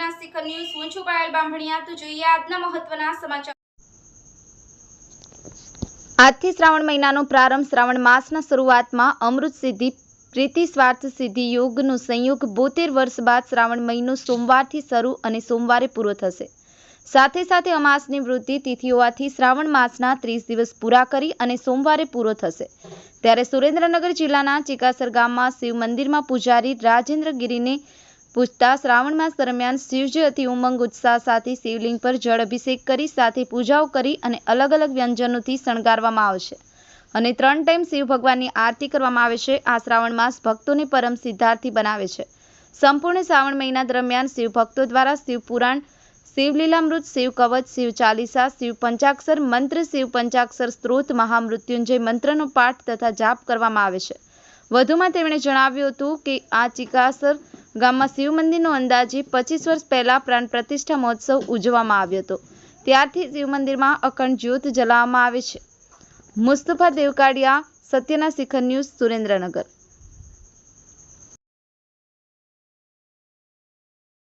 સત્યના શિખર ન્યૂઝ હું છું પાયલ બામણિયા। તો જોઈએ આજના મહત્વના સમાચાર। આજથી શ્રાવણ મહિનાનો પ્રારંભ। શ્રાવણ માસના શરૂઆતમાં અમૃત સિદ્ધિ પ્રીતિ સ્વાર્થ સિદ્ધિ યોગનો સંયોગ 72 વર્ષ બાદ શ્રાવણ મહિનો સોમવારથી શરૂ અને સોમવારે પૂરો થશે। સાથે સાથે અમાસની વૃદ્ધિ તિથિ હોવાથી શ્રાવણ માસના 30 દિવસ પૂરા કરી અને સોમવારે પૂરો થશે। ત્યારે સુરેન્દ્રનગર જિલ્લાના ચિકાસર ગામમાં શિવ મંદિરમાં પૂજારી રાજેન્દ્ર ગિરીને પૂજતા શ્રાવણ માસ દરમિયાન શિવજી અતિ ઉમંગ ઉત્સાહ સાથે શિવલિંગ પર જળ અભિષેક કરી સાથે પૂજાઓ કરી અને અલગ અલગ વ્યંજનોથી શણગારવામાં આવશે અને 3 ટાઈમ શિવ ભગવાનની આરતી કરવામાં આવે છે। આ શ્રાવણ માસ ભક્તોને પરમ સિદ્ધાર્થી બનાવે છે। સંપૂર્ણ શ્રાવણ મહિના દરમિયાન શિવ ભક્તો દ્વારા શિવ પુરાણ, શિવ લીલામૃત, શિવ કવચ, શિવ ચાલીસા, શિવ પંચાક્ષર મંત્ર, શિવ પંચાક્ષર સ્ત્રોત, મહામૃત્યુંજય મંત્રનો પાઠ તથા જાપ કરવામાં આવે છે। વધુમાં તેમણે જણાવ્યું હતું કે આ ચિકાસર ગામમાં શિવ મંદિરનો અંદાજે 25 વર્ષ પહેલા પ્રાણ પ્રતિષ્ઠા મહોત્સવ ઉજવવામાં આવ્યો હતો। ત્યારથી શિવ મંદિરમાં અખંડ જ્યોત જલાવવામાં આવે છે। મુસ્તફા દેવકાડિયા, સત્યના શિખર ન્યૂઝ, સુરેન્દ્રનગર।